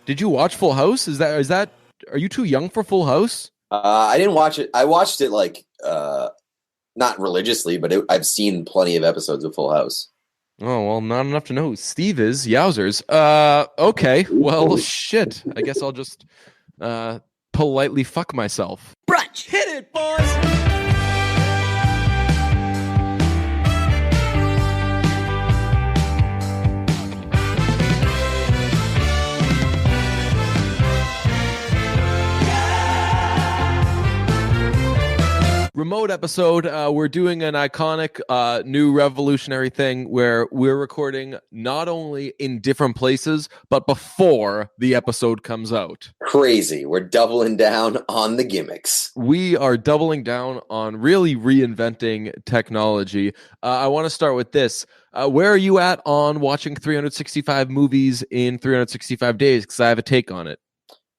Did you watch Full House? Is that are you too young for Full House? I didn't watch it. I watched it like not religiously, but I've seen plenty of episodes of Full House. Oh, well, not enough to know who Steve is. Yowzers. Okay. Well, shit. I guess I'll just uh politely fuck myself. Brunch. Hit it, boys. Remote episode. We're doing an iconic, new revolutionary thing where we're recording not only in different places, but before the episode comes out. Crazy. We're doubling down on the gimmicks. We are doubling down on really reinventing technology. I want to start with this. Where are you at on watching 365 movies in 365 days? Because I have a take on it.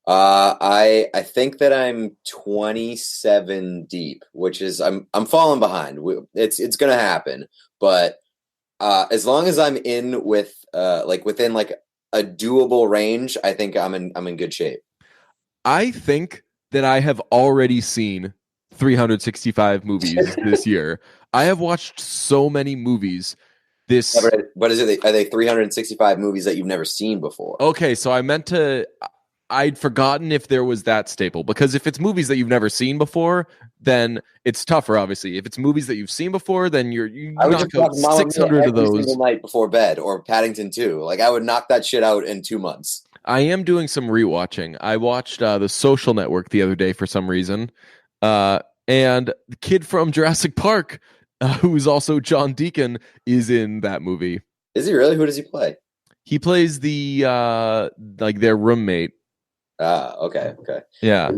I think that I'm 27 deep, which is I'm falling behind. It's gonna happen, but as long as I'm in with within like a doable range, I think I'm in good shape. I think that I have already seen 365 movies this year. I have watched so many movies. This, Yeah, but is it? Are they 365 movies that you've never seen before? okay, so I'd forgotten if there was that staple, because if it's movies that you've never seen before, then it's tougher. Obviously, if it's movies that you've seen before, then you I would knock just out watch Mamma Mia 600 of every those. single night before bed, or Paddington 2. Like I would knock that shit out in 2 months. I am doing some rewatching. I watched The Social Network the other day for some reason, and the kid from Jurassic Park, who's also John Deacon, is in that movie. Is he really? Who does he play? He plays the like their roommate. Okay. Yeah.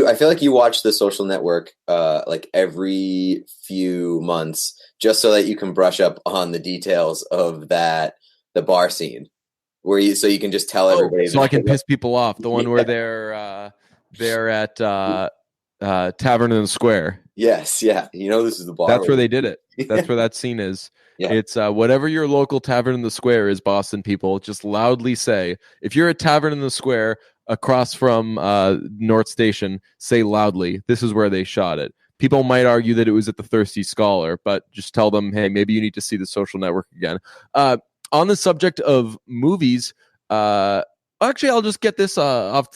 I feel like you watch The Social Network like every few months just so that you can brush up on the details of the bar scene so you can just tell everybody. So I can piss people off. The one where they're at Tavern in the Square. Yes, yeah. This is the bar. That's where they did it. That's where that scene is. Yeah. It's whatever your local Tavern in the Square is, Boston people, just loudly say. If you're at Tavern in the Square across from North Station, say loudly, this is where they shot it. People might argue that it was at the Thirsty Scholar, but just tell them, hey, maybe you need to see The Social Network again. On the subject of movies, actually, I'll just get this off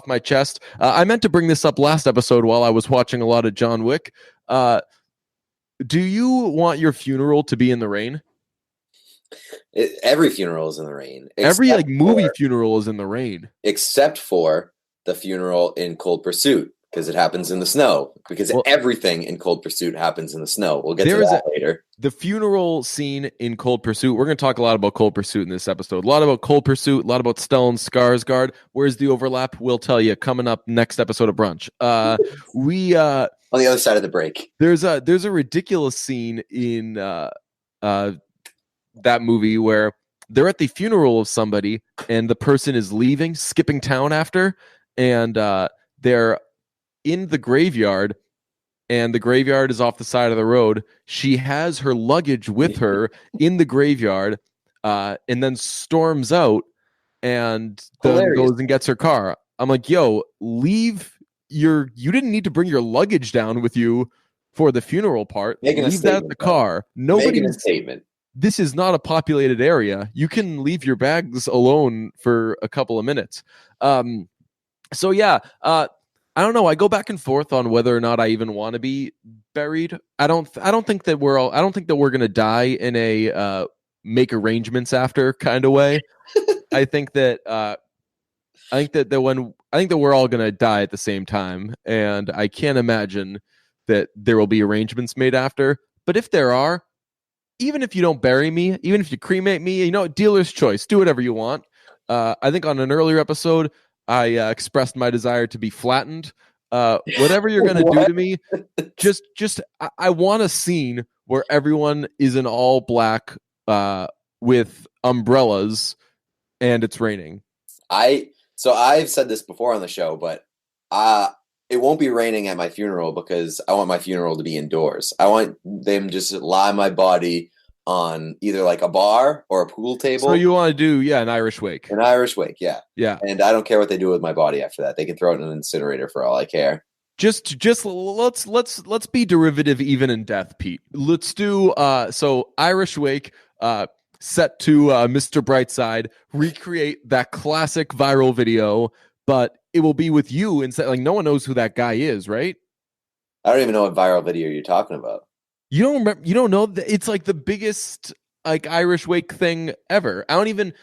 my chest. I meant to bring this up last episode while I was watching a lot of John Wick. Do you want your funeral to be in the rain? Every funeral is in the rain. Every movie funeral is in the rain, except for the funeral in Cold Pursuit, because it happens in the snow. Because everything in Cold Pursuit happens in the snow. We'll get to that later. The funeral scene in Cold Pursuit. We're going to talk a lot about Cold Pursuit in this episode. A lot about Cold Pursuit. A lot about Stellan Skarsgård. Where's the overlap? We'll tell you coming up next episode of Brunch. We on the other side of the break. There's a ridiculous scene in that movie where they're at the funeral of somebody and the person is leaving, skipping town after, and they're in the graveyard, and the graveyard is off the side of the road. She has her luggage with her in the graveyard, and then storms out and then goes and gets her car. I'm like, yo, you didn't need to bring your luggage down with you for the funeral part. Leave that at the car. Making a statement. This is not a populated area. You can leave your bags alone for a couple of minutes. So yeah, I don't know. I go back and forth on whether or not I even want to be buried. I don't think that we're gonna die in a make arrangements after kind of way. I think that we're all gonna die at the same time, and I can't imagine that there will be arrangements made after. But if there are, even if you don't bury me, even if you cremate me, dealer's choice. Do whatever you want. I think on an earlier episode, I expressed my desire to be flattened. Whatever you're going to do to me, I want a scene where everyone is in all black with umbrellas and it's raining. So I've said this before on the show, but it won't be raining at my funeral because I want my funeral to be indoors. I want them just to lie my body on either like a bar or a pool table. So you want to do an Irish wake. An Irish wake, yeah. Yeah. And I don't care what they do with my body after that. They can throw it in an incinerator for all I care. Just let's be derivative even in death, Pete. Let's do so Irish wake set to Mr. Brightside, recreate that classic viral video, but it will be with you instead. Like no one knows who that guy is, right? I don't even know what viral video you're talking about. You don't remember? You don't know that it's like the biggest like Irish wake thing ever. I don't even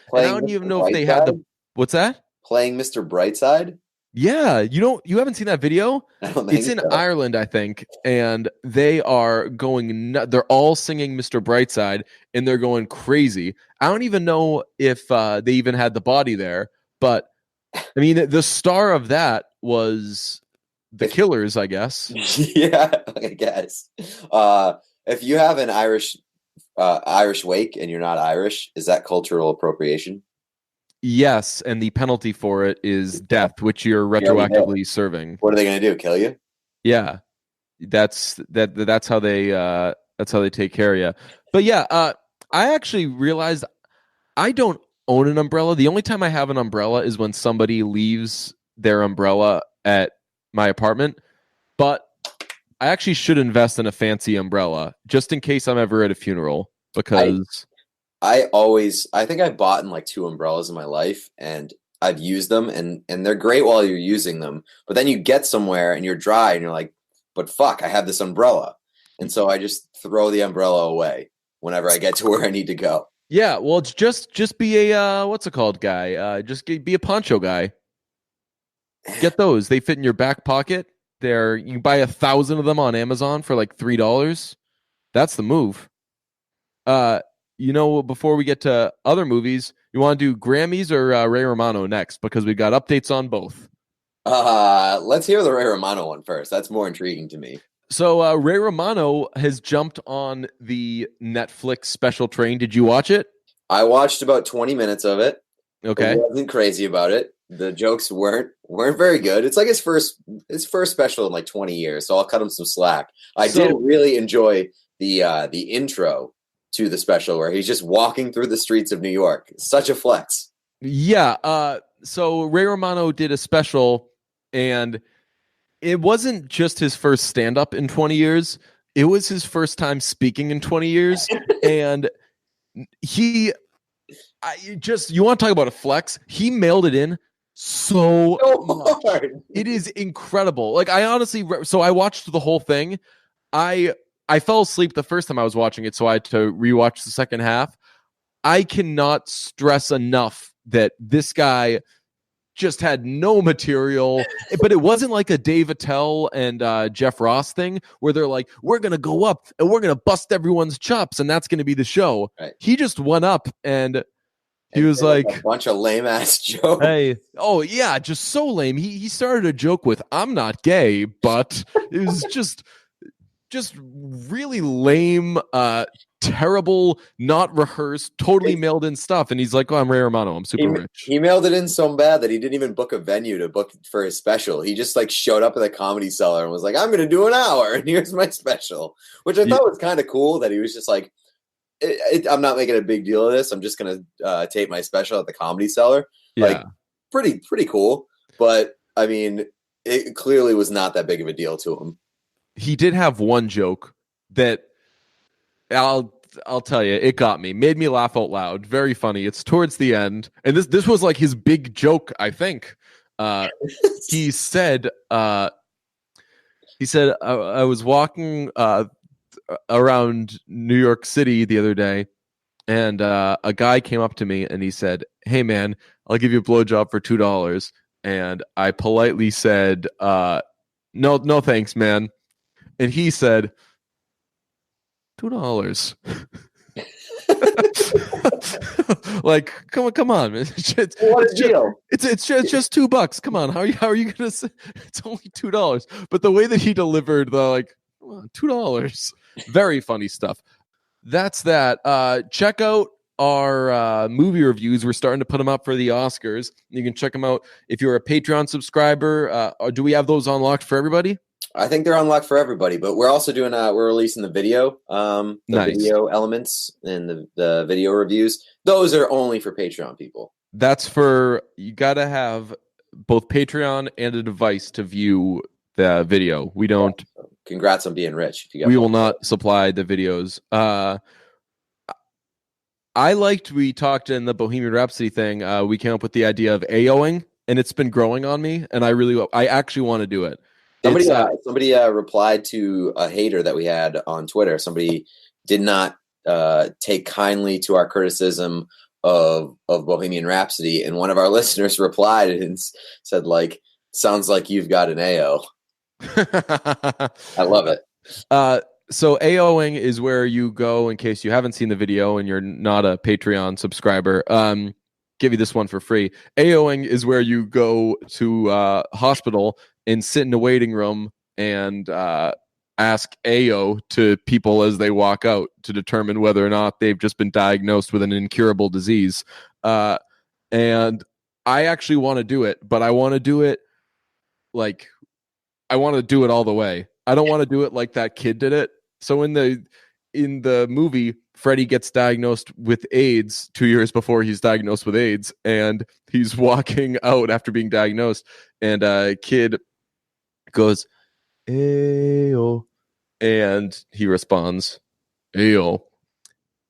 know if they had the what's that? Playing Mr. Brightside? Yeah, you haven't seen that video? I don't think it's in so. Ireland, I think, and they are going they're all singing Mr. Brightside and they're going crazy. I don't even know if they even had the body there, but I mean the star of that was the Killers, I guess. Yeah, I guess. If you have an Irish wake and you're not Irish, is that cultural appropriation? Yes, and the penalty for it is death, which you're retroactively serving. What are they going to do? Kill you? Yeah, that's how they take care of you. But yeah, I actually realized I don't own an umbrella. The only time I have an umbrella is when somebody leaves their umbrella at my apartment. But I actually should invest in a fancy umbrella just in case I'm ever at a funeral because. I think I bought in like 2 umbrellas in my life and I've used them and they're great while you're using them. But then you get somewhere and you're dry and you're like, but fuck, I have this umbrella. And so I just throw the umbrella away whenever I get to where I need to go. Yeah, well, it's just be a what's it called guy? Be a poncho guy. Get those. They fit in your back pocket. You can buy 1,000 of them on Amazon for like $3. That's the move. Before we get to other movies, you want to do Grammys or Ray Romano next? Because we got updates on both. Let's hear the Ray Romano one first. That's more intriguing to me. So Ray Romano has jumped on the Netflix special train. Did you watch it? I watched about 20 minutes of it. Okay. I wasn't crazy about it. The jokes weren't very good. It's like his first special in like 20 years, so I'll cut him some slack. I did really enjoy the intro to the special where he's just walking through the streets of New York. Such a flex. Yeah. So Ray Romano did a special, and it wasn't just his first stand-up in 20 years. It was his first time speaking in 20 years. And you want to talk about a flex? He mailed it in so hard. It is incredible. Like I honestly, so I watched the whole thing. I fell asleep the first time I was watching it, so I had to rewatch the second half. I cannot stress enough that this guy just had no material, but it wasn't like a Dave Attell and Jeff Ross thing where they're like, we're going to go up and we're going to bust everyone's chops and that's going to be the show. Right. He just went up and he was like a bunch of lame ass jokes. Hey, oh yeah, just so lame. He started a joke with, I'm not gay, but it was just really lame, terrible, not rehearsed, totally mailed in stuff. And he's like, oh, I'm Ray Romano. I'm super rich. He mailed it in so bad that he didn't even book a venue to book for his special. He just like showed up at the Comedy Cellar and was like, I'm going to do an hour and here's my special, which I thought was kind of cool that he was just like, I'm not making a big deal of this. I'm just going to tape my special at the Comedy Cellar. Yeah. Like pretty cool. But I mean, it clearly was not that big of a deal to him. He did have one joke that I'll tell you, it got me, made me laugh out loud. Very funny. It's towards the end, and this was like his big joke, I think. He said, I was walking around New York City the other day, and a guy came up to me and he said, "Hey man, I'll give you a blowjob for $2." And I politely said, "No, thanks, man." And he said, $2. Like, come on, man. What a deal! It's just $2. Come on, how are you gonna say it's only $2? But the way that he delivered the like $2, very funny stuff. That's that. Check out our movie reviews. We're starting to put them up for the Oscars. You can check them out if you're a Patreon subscriber. Do we have those unlocked for everybody? I think they're unlocked for everybody, but we're also doing we're releasing the video, Nice. video elements and the video reviews. Those are only for Patreon people. That's for, you gotta have both Patreon and a device to view the video. We don't. So congrats on being rich. If you We will not supply the videos. We talked in the Bohemian Rhapsody thing. We came up with the idea of AOing, and it's been growing on me, and I actually want to do it. Somebody replied to a hater that we had on Twitter. Somebody did not take kindly to our criticism of Bohemian Rhapsody, and one of our listeners replied and said, like, sounds like you've got an AO. I love it. So AOing is where you go, in case you haven't seen the video and you're not a Patreon subscriber. Give you this one for free. AOing is where you go to hospital and sit in a waiting room and ask AO to people as they walk out to determine whether or not they've just been diagnosed with an incurable disease. And I actually want to do it, but I want to do it all the way. I don't want to do it like that kid did it. So in the movie, Freddie gets diagnosed with AIDS 2 years before he's diagnosed with AIDS, and he's walking out after being diagnosed, and a kid goes, "Ayo," and he responds, "Ayo."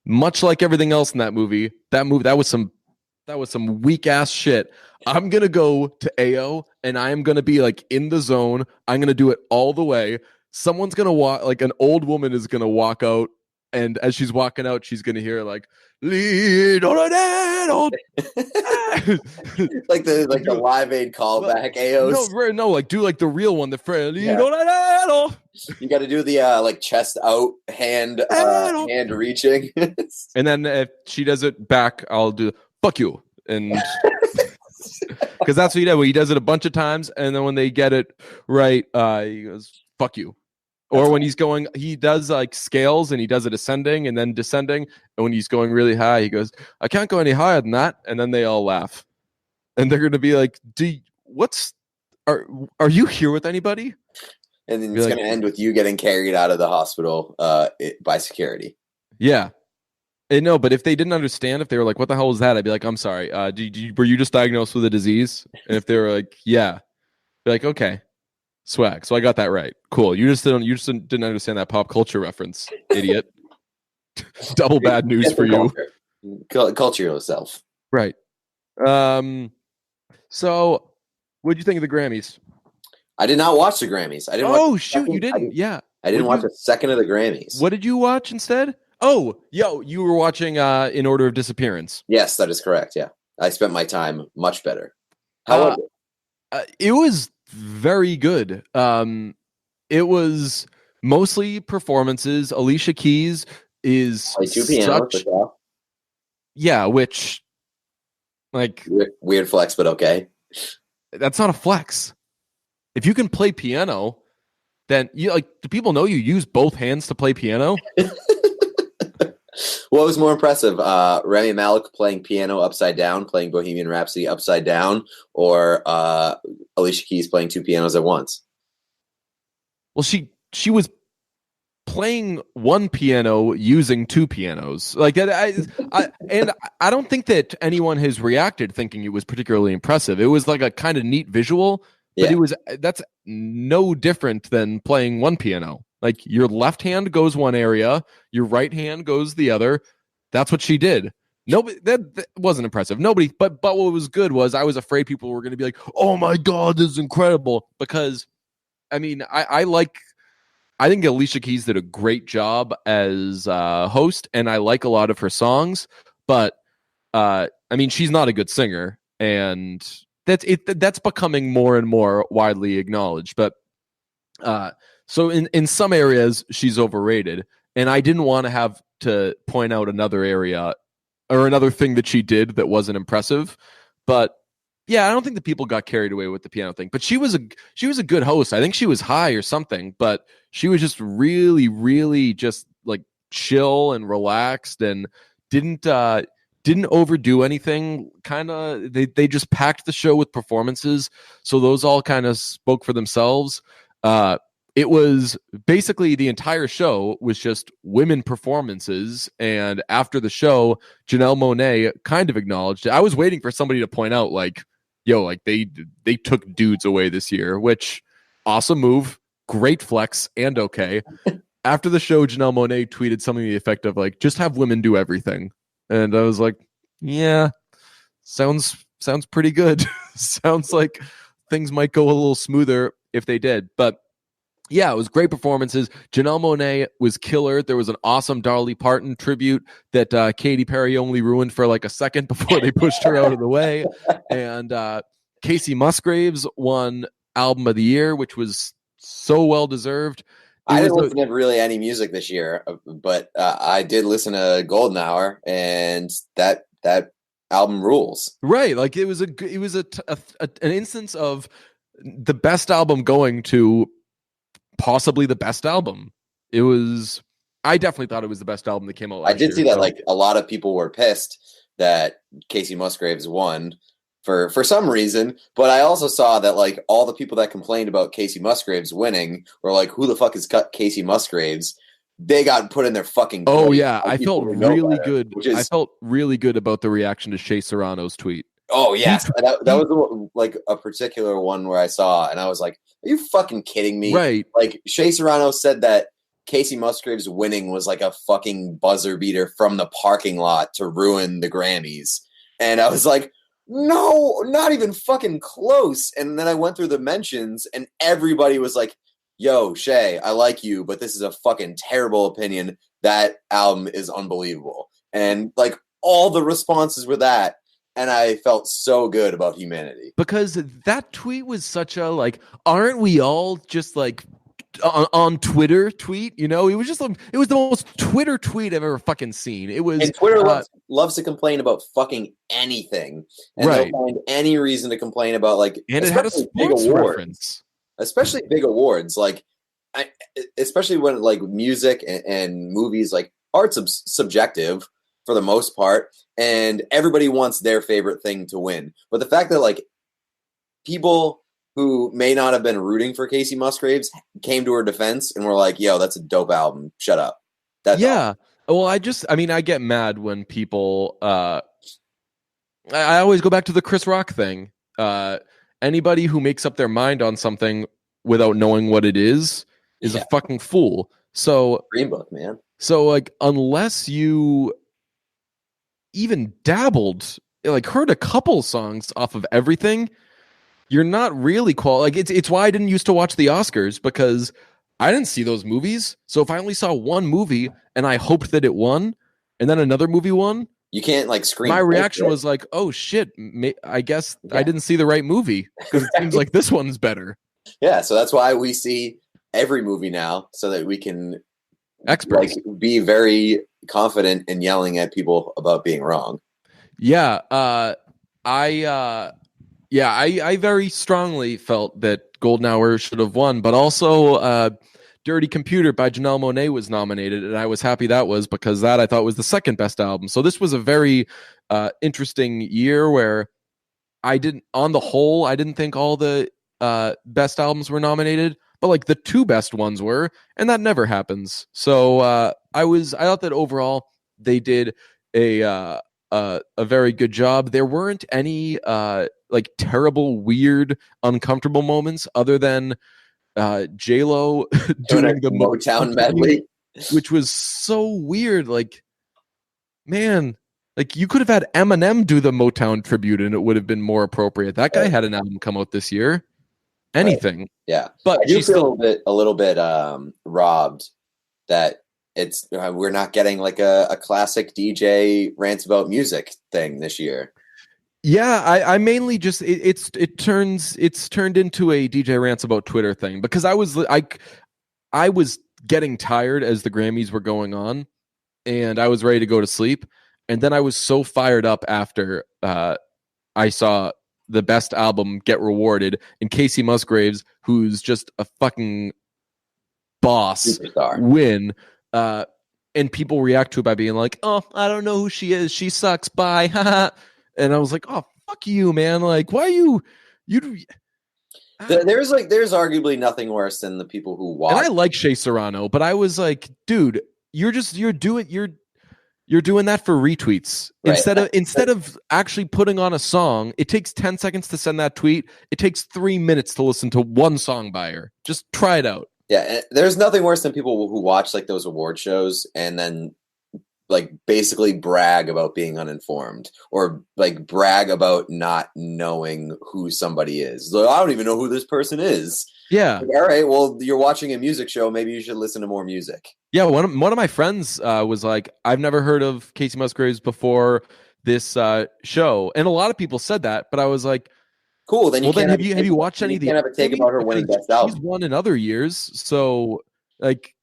Much like everything else in that movie, that was some weak ass shit. I'm gonna go to AO, and I am gonna be like in the zone. I'm gonna do it all the way. Someone's gonna walk, like an old woman is gonna walk out, and as she's walking out, she's gonna hear like "Lead on a dead old," like the Live Aid callback. AOs. No, like do like the real one, the friend. You got to do the like chest out, hand reaching, and then if she does it back, I'll do "fuck you," and because that's what he did. He does it a bunch of times, and then when they get it right, he goes "fuck you." Or when he's going, he does like scales, and he does it ascending and then descending. And when he's going really high, he goes, "I can't go any higher than that." And then they all laugh, and they're going to be like, "Are you here with anybody?" And then it's going to end with you getting carried out of the hospital by security. Yeah. No, but if they didn't understand, if they were like, "What the hell was that?" I'd be like, "I'm sorry. Were you just diagnosed with a disease?" And if they were like, "Yeah," be like, "Okay, swag." So I got that right. Cool. You just didn't understand that pop culture reference, idiot. Double bad news for you. Culture yourself. Right. So, what did you think of the Grammys? I did not watch the Grammys. You didn't? Yeah. I didn't watch a second of the Grammys. What did you watch instead? Oh, you were watching In Order of Disappearance. Yes, that is correct. Yeah. I spent my time much better. How was it? It was very good. It was mostly performances. Alicia Keys is two pianos. Yeah, which like weird flex, but okay. That's not a flex. If you can play piano, then do people know you use both hands to play piano? What was more impressive? Rami Malek playing piano upside down, playing Bohemian Rhapsody upside down, or Alicia Keys playing two pianos at once? Well, she was playing one piano using two pianos. Like I don't think that anyone has reacted thinking it was particularly impressive. It was like a kind of neat visual, but that's no different than playing one piano. Like your left hand goes one area, your right hand goes the other. That's what she did. Nobody that wasn't impressive. Nobody, but what was good was I was afraid people were going to be like, "Oh my god, this is incredible!" Because I mean, I think Alicia Keys did a great job as host, and I like a lot of her songs. But I mean, she's not a good singer, and that's becoming more and more widely acknowledged. But so in some areas, she's overrated, and I didn't want to have to point out another area or another thing that she did that wasn't impressive. But yeah, I don't think the people got carried away with the piano thing. But she was a good host. I think she was high or something, but she was just really, really just like chill and relaxed, and didn't overdo anything. Kind of, they just packed the show with performances, so those all kind of spoke for themselves. it was basically the entire show was just women performances. And after the show, Janelle Monáe kind of acknowledged it. I was waiting for somebody to point out, like, yo, like they took dudes away this year, which awesome move, great flex, and okay. After the show, Janelle Monáe tweeted something to the effect of, like, just have women do everything. And I was like, yeah, sounds pretty good. Sounds like things might go a little smoother if they did. But yeah, it was great performances. Janelle Monáe was killer. There was an awesome Dolly Parton tribute that Katy Perry only ruined for like a second before they pushed her out of the way. And Kacey Musgraves won Album of the Year, which was so well deserved. I didn't listen to really any music this year, but I did listen to Golden Hour, and that album rules. Right, like it was an instance of the best album going to possibly the best album. It was. I definitely thought it was the best album that came out last year. I did see that, like, a lot of people were pissed that Kacey Musgraves won for some reason, but I also saw that, like, all the people that complained about Kacey Musgraves winning were like, who the fuck is Kacey Musgraves? They got put in their fucking place. Oh place. yeah, I felt really good. I felt really good about the reaction to Shea Serrano's tweet. Oh yes, that was like a particular one where I saw, and I was like, "Are you fucking kidding me?" Right? Like, Shea Serrano said that Kacey Musgraves winning was like a fucking buzzer beater from the parking lot to ruin the Grammys, and I was like, "No, not even fucking close." And then I went through the mentions, and everybody was like, "Yo, Shea, I like you, but this is a fucking terrible opinion. That album is unbelievable," and like all the responses were that. And I felt so good about humanity. Because that tweet was such a, like, aren't we all just like on Twitter tweet? You know, it was just, it was the most Twitter tweet I've ever fucking seen. It was. And Twitter loves to complain about fucking anything. And right. They'll find any reason to complain about, like, and it had a sports reference. Especially big awards. Like, especially when, like, music and movies, like, art's subjective for the most part, and everybody wants their favorite thing to win. But the fact that, like, people who may not have been rooting for Kacey Musgraves came to her defense and were like, yo, that's a dope album. Shut up. That's yeah. All. Well, I get mad when people I always go back to the Chris Rock thing. Anybody who makes up their mind on something without knowing what it is a fucking fool. So Green Book, man. So, like, unless you even dabbled, like, heard a couple songs off of everything, you're not really like, it's why I didn't used to watch the Oscars, because I didn't see those movies. So if I only saw one movie and I hoped that it won, and then another movie won, you can't, like, scream. My reaction was like, oh shit, I guess I didn't see the right movie, because it seems like this one's better. Yeah, so that's why we see every movie now, so that we can experts, like, be very confident in yelling at people about being wrong. Yeah, I very strongly felt that Golden Hour should have won, but also Dirty Computer by Janelle Monáe was nominated, and I was happy that was, because that I thought was the second best album. So this was a very interesting year where on the whole, I didn't think all the best albums were nominated, but, like, the two best ones were, and that never happens. So I thought that overall they did a very good job. There weren't any like, terrible, weird, uncomfortable moments other than J-Lo doing the Motown medley, which was so weird. Like, man, like, you could have had Eminem do the Motown tribute and it would have been more appropriate. That guy had an album come out this year. Anything. Right. Yeah. But I do feel a little bit robbed that it's we're not getting, like, a classic DJ rants about music thing this year. Yeah, I mainly just it's turned into a DJ rants about Twitter thing, because I was getting tired as the Grammys were going on, and I was ready to go to sleep, and then I was so fired up after I saw the best album get rewarded, and Kacey Musgraves, who's just a fucking boss, superstar, win. And people react to it by being like, "Oh, I don't know who she is. She sucks. Bye." And I was like, "Oh, fuck you, man! Like, why you?" There's arguably nothing worse than the people who watch. And I like Shea Serrano, but I was like, dude, you're doing that for retweets. Right. Instead of actually putting on a song. It takes 10 seconds to send that tweet. It takes 3 minutes to listen to one song by her. Just try it out. Yeah, there's nothing worse than people who watch like those award shows and then like basically brag about being uninformed or like brag about not knowing who somebody is. Like, I don't even know who this person is. Yeah. Like, all right, well, you're watching a music show. Maybe you should listen to more music. Yeah, one of my friends was like, I've never heard of Kacey Musgraves before this show, and a lot of people said that, but I was like, cool. Then have you watched any of the? You can't have a take about her winning best album. She's won in other years, so like,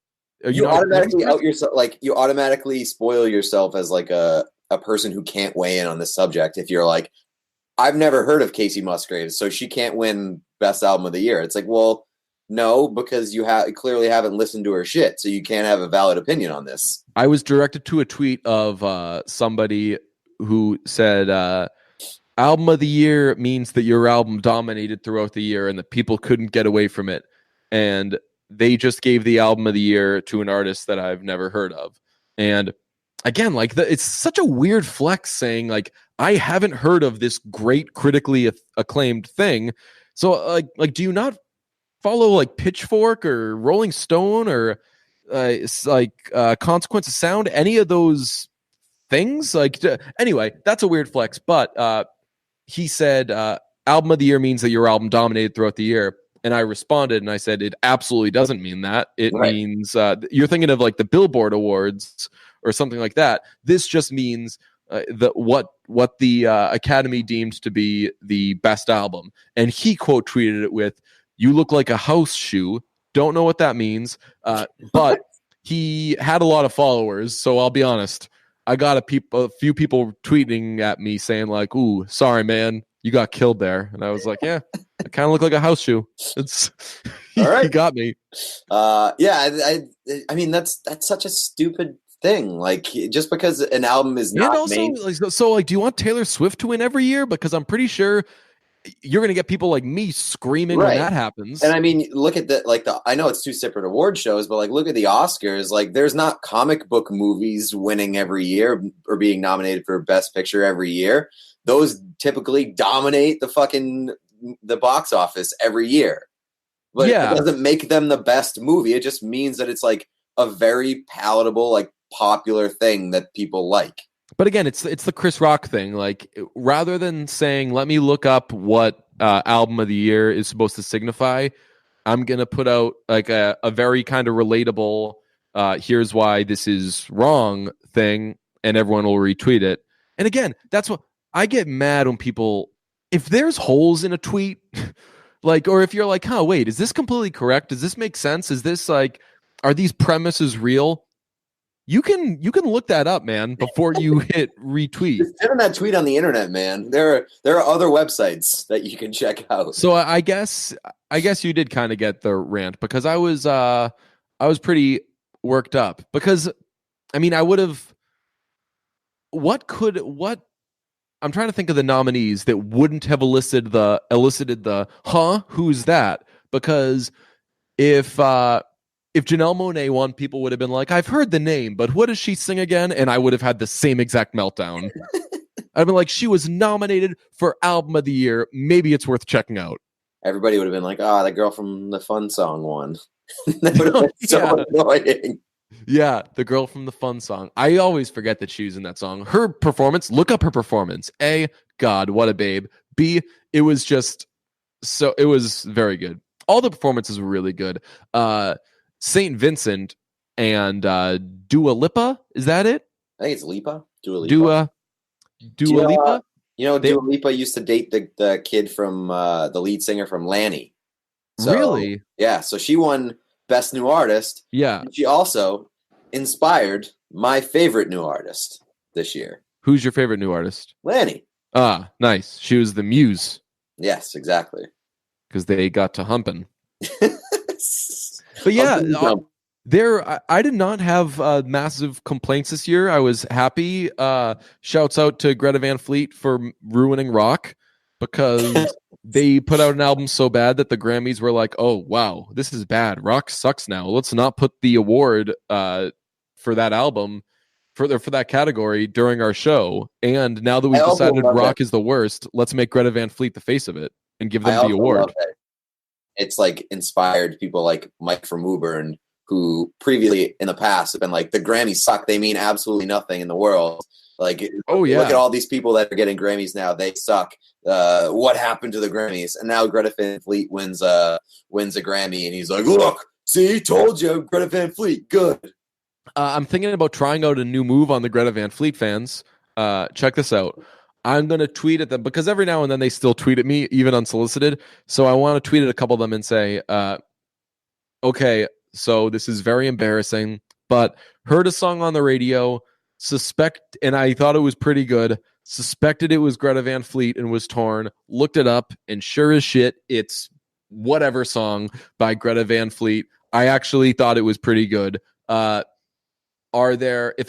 you automatically out yourself. Like you automatically spoil yourself as like a person who can't weigh in on the subject. If you're like, I've never heard of Kacey Musgraves, so she can't win best album of the year. It's like, well, no, because you clearly haven't listened to her shit, so you can't have a valid opinion on this. I was directed to a tweet of somebody who said, album of the year means that your album dominated throughout the year and that people couldn't get away from it. And they just gave the album of the year to an artist that I've never heard of. And again, like it's such a weird flex saying like, I haven't heard of this great critically acclaimed thing. So like, do you not follow like Pitchfork or Rolling Stone or Consequence of Sound, any of those things? Like, anyway, that's a weird flex. But he said, album of the year means that your album dominated throughout the year. And I responded and I said, it absolutely doesn't mean that. It means you're thinking of like the Billboard Awards or something like that. This just means what the Academy deemed to be the best album. And he quote tweeted it with, "You look like a house shoe." Don't know what that means, but he had a lot of followers. So I'll be honest, I got a few people tweeting at me saying like, "Ooh, sorry, man, you got killed there." And I was like, "Yeah, I kind of look like a house shoe." It's all right. He got me. Yeah, I mean that's such a stupid thing. Like just because an album is not also, do you want Taylor Swift to win every year? Because I'm pretty sure you're going to get people like me screaming when that happens. And I mean, look at I know it's two separate award shows, but like, look at the Oscars. Like there's not comic book movies winning every year or being nominated for best picture every year. Those typically dominate the box office every year. But it doesn't make them the best movie. It just means that it's like a very palatable, like popular thing that people like. But again, it's the Chris Rock thing. Like, rather than saying, let me look up what album of the year is supposed to signify, I'm going to put out like a very kind of relatable, here's why this is wrong thing, and everyone will retweet it. And again, that's what I get mad when people, if there's holes in a tweet, like, or if you're like, wait, is this completely correct? Does this make sense? Is this like, are these premises real? You can look that up, man, before you hit retweet. Just send that tweet on the internet, man. There are other websites that you can check out. So I guess you did kind of get the rant because I was pretty worked up because I mean I would have what I'm trying to think of the nominees that wouldn't have elicited the who's that? Because if Janelle Monáe won, people would have been like, I've heard the name, but what does she sing again? And I would have had the same exact meltdown. I'd been like, she was nominated for Album of the Year. Maybe it's worth checking out. Everybody would have been like, that girl from the Fun Song won. That would have been so annoying. Yeah, the girl from the Fun Song. I always forget that she was in that song. Her performance, look up her performance. A, God, what a babe. B, it was very good. All the performances were really good. St. Vincent and Dua Lipa, is that it? I think it's Lipa. Dua Lipa. Dua Lipa? Dua Lipa used to date the kid from the lead singer from Lanny. So, really? Yeah, so she won Best New Artist. Yeah. She also inspired my favorite new artist this year. Who's your favorite new artist? Lanny. Ah, nice. She was the muse. Yes, exactly. Because they got to humping. But yeah, I did not have massive complaints this year. I was happy. Shouts out to Greta Van Fleet for ruining rock because they put out an album so bad that the Grammys were like, oh, wow, this is bad. Rock sucks now. Let's not put the award for that album, for that category during our show. And now that we've decided rock is the worst, let's make Greta Van Fleet the face of it and give them the award. It's like inspired people like Mike from Woburn, who previously in the past have been like, the Grammys suck. They mean absolutely nothing in the world. Like, look at all these people that are getting Grammys now. They suck. What happened to the Grammys? And now Greta Van Fleet wins a Grammy, and he's like, look, see, told you, Greta Van Fleet, good. I'm thinking about trying out a new move on the Greta Van Fleet fans. Check this out. I'm going to tweet at them because every now and then they still tweet at me, even unsolicited. So I want to tweet at a couple of them and say, okay, so this is very embarrassing, but heard a song on the radio, and I thought it was pretty good, suspected it was Greta Van Fleet and was torn, looked it up, and sure as shit, it's whatever song by Greta Van Fleet. I actually thought it was pretty good. If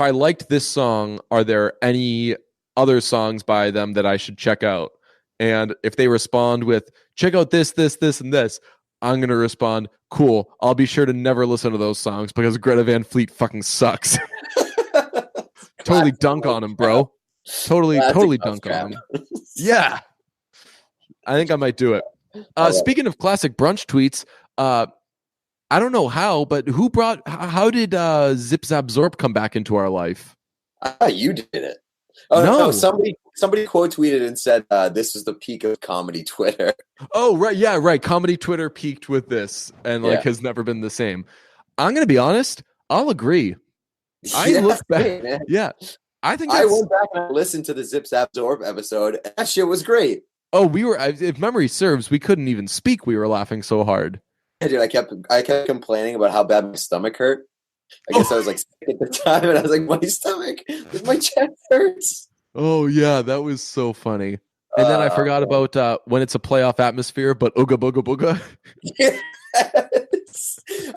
I liked this song, are there any other songs by them that I should check out? And if they respond with, check out this, and this, I'm going to respond, cool, I'll be sure to never listen to those songs because Greta Van Fleet fucking sucks. Totally dunk on him, bro. Totally dunk on him. Yeah. I think I might do it. Speaking of classic brunch tweets, I don't know how, but how did Zip Zap Zorp come back into our life? You did it. Oh no, somebody quote tweeted and said this is the peak of comedy Twitter. Oh right, yeah, right. Comedy Twitter peaked with this and has never been the same. I'm gonna be honest, I'll agree. I look back. Man. Yeah. I went back and listened to the Zip Zap Zorp episode, and that shit was great. Oh, if memory serves, we couldn't even speak. We were laughing so hard. Yeah, dude, I kept complaining about how bad my stomach hurt. I guess I was like sick at the time, and I was like, my stomach, my chest hurts. Oh yeah, that was so funny. And then I forgot about when it's a playoff atmosphere, but ooga booga booga. Yes.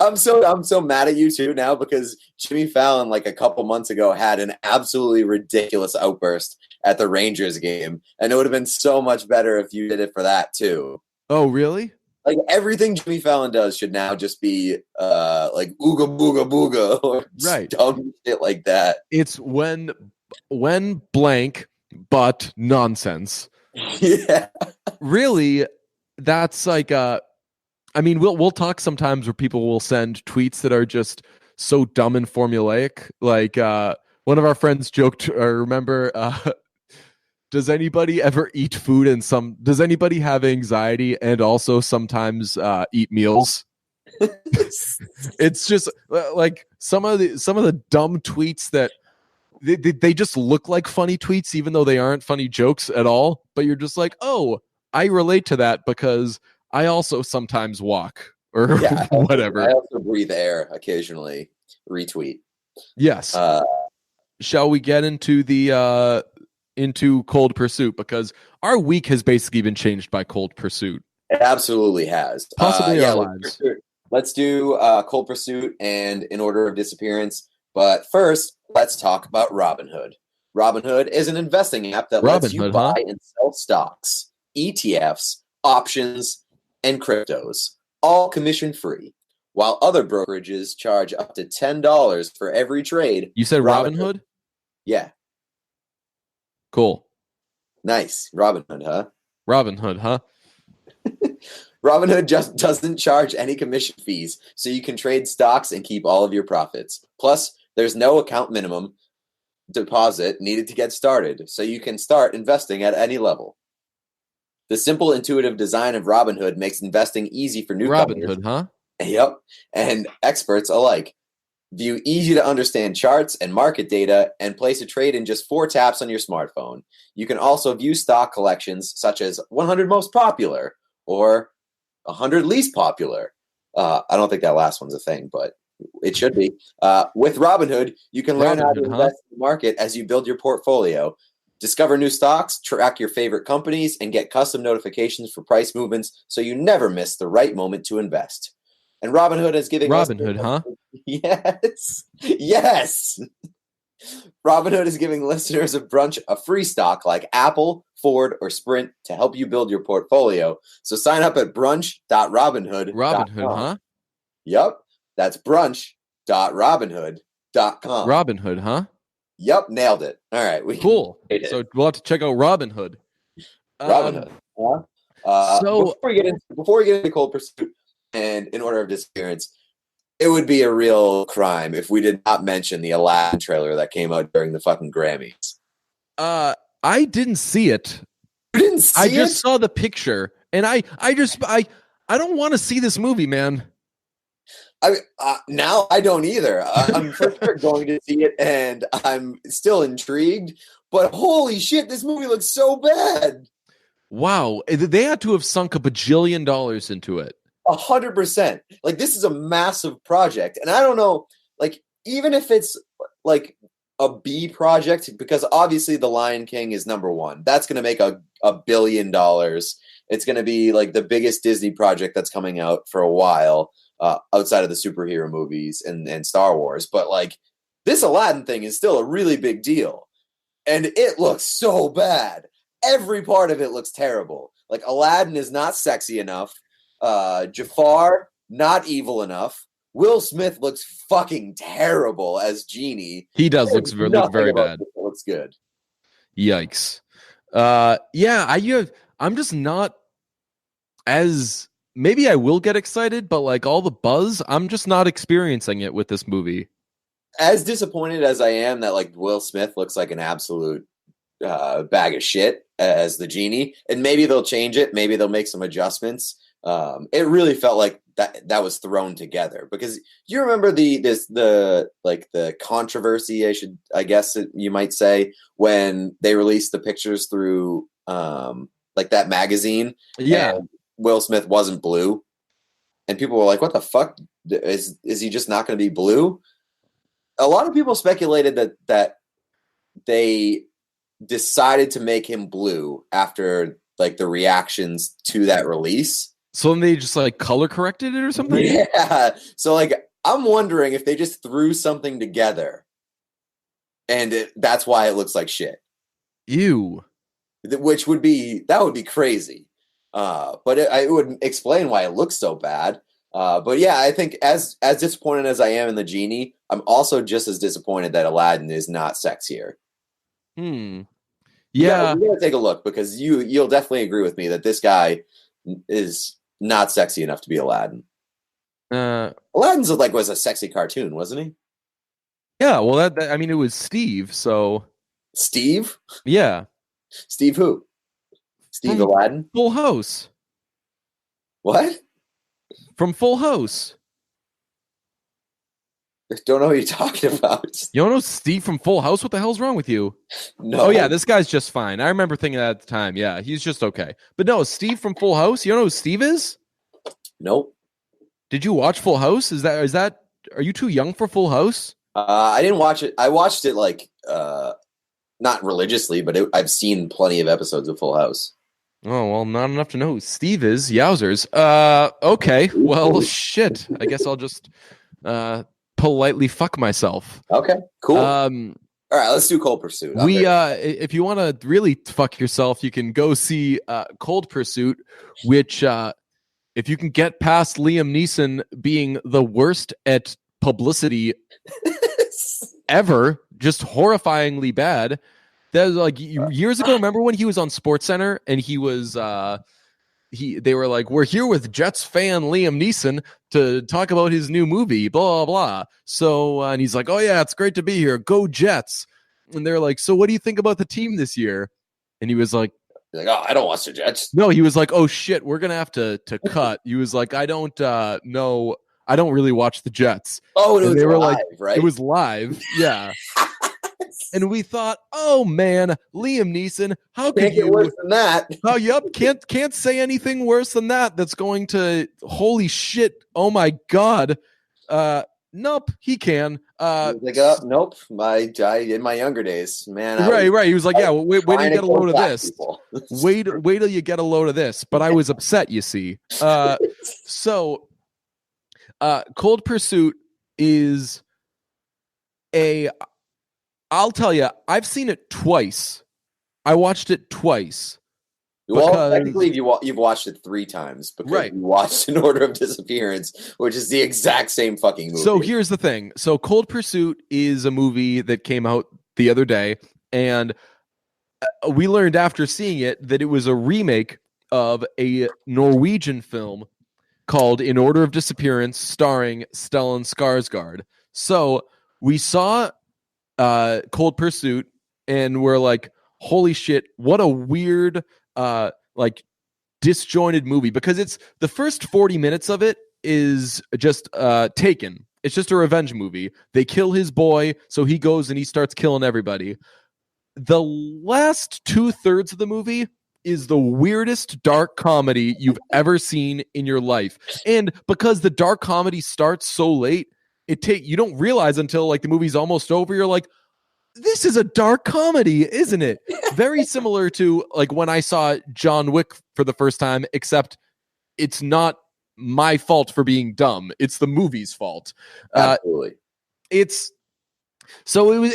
I'm so mad at you too now because Jimmy Fallon like a couple months ago had an absolutely ridiculous outburst at the Rangers game, and it would have been so much better if you did it for that too. Oh really? Like everything Jimmy Fallon does should now just be like ooga booga booga or right. Dumb shit like that. It's when blank but nonsense. Yeah. Really, that's like I mean, we'll talk sometimes where people will send tweets that are just so dumb and formulaic. Like one of our friends joked, I remember, does anybody ever eat food does anybody have anxiety and also sometimes eat meals? It's just like some of the dumb tweets that they just look like funny tweets, even though they aren't funny jokes at all. But you're just like, oh, I relate to that because I also sometimes walk or whatever. I also breathe air occasionally. Retweet. Yes. Shall we get into the into Cold Pursuit? Because our week has basically been changed by Cold Pursuit. It absolutely has. Possibly our lives. Let's do Cold Pursuit and In Order of Disappearance. But first, let's talk about Robinhood. Robinhood is an investing app that lets you buy and sell stocks, ETFs, options, and cryptos, all commission-free, while other brokerages charge up to $10 for every trade. You said Robinhood? Yeah. Cool. Nice. Robinhood, huh? Robinhood, huh? Robinhood just doesn't charge any commission fees, so you can trade stocks and keep all of your profits. Plus, there's no account minimum deposit needed to get started, so you can start investing at any level. The simple, intuitive design of Robinhood makes investing easy for newcomers. Robinhood, huh? Yep, and experts alike. View easy-to-understand charts and market data and place a trade in just 4 taps on your smartphone. You can also view stock collections such as 100 most popular or 100 least popular. I don't think that last one's a thing, but it should be. With Robinhood, you can learn how to invest in the market as you build your portfolio. Discover new stocks, track your favorite companies, and get custom notifications for price movements so you never miss the right moment to invest. And Robinhood is giving Robinhood, huh? Yes. Yes. Robinhood is giving listeners of Brunch a free stock like Apple, Ford, or Sprint to help you build your portfolio. So sign up at brunch.robinhood.com. Robinhood, huh? Yep, that's brunch.robinhood.com. Robinhood, huh? Yep, nailed it. All right, Cool. So we'll have to check out Robinhood. Robinhood. So before we get into Cold Pursuit and In Order of Disappearance, it would be a real crime if we did not mention the Aladdin trailer that came out during the fucking Grammys. I didn't see it. You didn't see it? I just saw the picture, and I don't want to see this movie, man. Now I don't either. I'm for sure going to see it, and I'm still intrigued. But holy shit, this movie looks so bad. Wow, they had to have sunk $1 bajillion into it. 100%. Like, this is a massive project, and I don't know. Like, even if it's like a B project, because obviously The Lion King is number one. That's going to make $1 billion. It's going to be like the biggest Disney project that's coming out for a while. Outside of the superhero movies and Star Wars. But like, this Aladdin thing is still a really big deal. And it looks so bad. Every part of it looks terrible. Like, Aladdin is not sexy enough. Jafar, not evil enough. Will Smith looks fucking terrible as Genie. He does look very bad. Looks good. Yikes. I'm just not as... Maybe I will get excited, but like all the buzz, I'm just not experiencing it with this movie. As disappointed as I am that like Will Smith looks like an absolute bag of shit as the Genie, and maybe they'll change it, maybe they'll make some adjustments. It really felt like that was thrown together, because you remember the controversy, I guess you might say, when they released the pictures through like that magazine. Yeah. Will Smith wasn't blue, and people were like, what the fuck, is he just not going to be blue? A lot of people speculated that they decided to make him blue after like the reactions to that release. So then they just like color corrected it or something? Yeah. So like, I'm wondering if they just threw something together and that's why it looks like shit. Ew. That would be crazy. But it would explain why it looks so bad. But yeah, I think as disappointed as I am in the Genie, I'm also just as disappointed that Aladdin is not sexier. Yeah. We gotta take a look, because you'll definitely agree with me that this guy is not sexy enough to be Aladdin. Aladdin's was a sexy cartoon, wasn't he? Yeah, well that I mean, it was Steve, so Steve? Yeah. Steve who? Steve Aladdin? Full House. What? From Full House. I don't know what you're talking about. You don't know Steve from Full House? What the hell's wrong with you? No. Oh yeah, this guy's just fine. I remember thinking that at the time. Yeah, he's just okay. But no, Steve from Full House. You don't know who Steve is? Nope. Did you watch Full House? Is that? Are you too young for Full House? I didn't watch it. I watched it not religiously, but I've seen plenty of episodes of Full House. Oh, well, not enough to know who Steve is. Yowzers. Okay. Well, shit. I guess I'll just politely fuck myself. Okay, cool. All right, let's do Cold Pursuit. If you want to really fuck yourself, you can go see Cold Pursuit, which if you can get past Liam Neeson being the worst at publicity ever, just horrifyingly bad. That was like years ago. Remember when he was on SportsCenter and he was they were like, we're here with Jets fan Liam Neeson to talk about his new movie, blah, blah, blah. So, and he's like, oh yeah, it's great to be here. Go Jets. And they're like, so what do you think about the team this year? And he was like, oh, I don't watch the Jets. No, he was like, oh shit, we're going to have to cut. He was like, I don't know. I don't really watch the Jets. Oh, and they were live, like, right? It was live. Yeah. And we thought, oh man, Liam Neeson, how could you? Get worse than that? Oh, yep, can't say anything worse than that. That's going to, holy shit, oh my god. Nope, he can. Like, nope. In my younger days, man. Right. He was like, yeah, wait till you get a load of this. wait till you get a load of this. But I was upset, you see. So, Cold Pursuit is I'll tell you, I've seen it twice. I watched it twice. Well, technically, you've watched it 3 times because you watched An Order of Disappearance, which is the exact same fucking movie. So here's the thing. So Cold Pursuit is a movie that came out the other day, and we learned after seeing it that it was a remake of a Norwegian film called In Order of Disappearance, starring Stellan Skarsgård. So we saw Cold Pursuit, and we're like, holy shit, what a weird like disjointed movie, because it's the first 40 minutes of it is just Taken. It's just a revenge movie. They kill his boy, so he goes and he starts killing everybody. The last 2/3 of the movie is the weirdest dark comedy you've ever seen in your life. And because the dark comedy starts so late, you don't realize until like the movie's almost over, you're like, this is a dark comedy, isn't it? Very similar to like when I saw John Wick for the first time, except it's not my fault for being dumb. It's the movie's fault. Absolutely. It's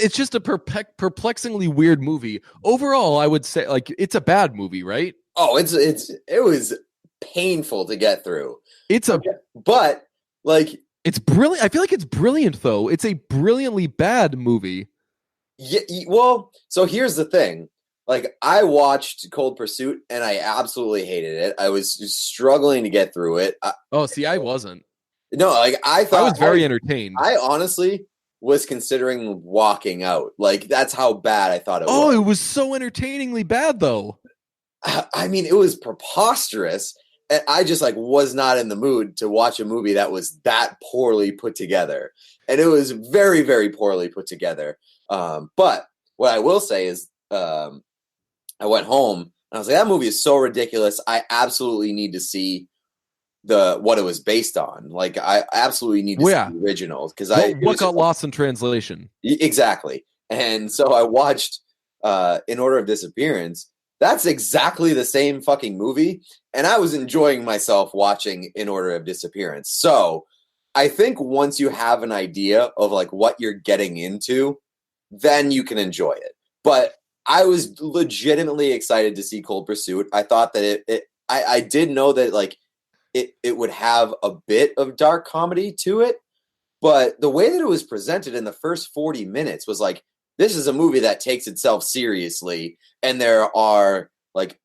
just a perplexingly weird movie. Overall, I would say like it's a bad movie, right? Oh, it was painful to get through. But like it's brilliant. I feel like it's brilliant though. It's a brilliantly bad movie. Yeah, well, so here's the thing. Like, I watched Cold Pursuit, and I absolutely hated it. I was just struggling to get through it. I wasn't. No, like, I thought... I was very entertained. I honestly was considering walking out. Like, that's how bad I thought it was. Oh, it was so entertainingly bad, though. I mean, it was preposterous. And I just, like, was not in the mood to watch a movie that was that poorly put together. And it was very, very poorly put together. But what I will say is, I went home and I was like, that movie is so ridiculous. I absolutely need to see what it was based on. Like, I absolutely need to see the original because what got lost in translation? Exactly. And so I watched In Order of Disappearance. That's exactly the same fucking movie, and I was enjoying myself watching In Order of Disappearance. So I think once you have an idea of like what you're getting into, then you can enjoy it. But I was legitimately excited to see Cold Pursuit. I thought that I did know that like it would have a bit of dark comedy to it, but the way that it was presented in the first 40 minutes was like, this is a movie that takes itself seriously, and there are like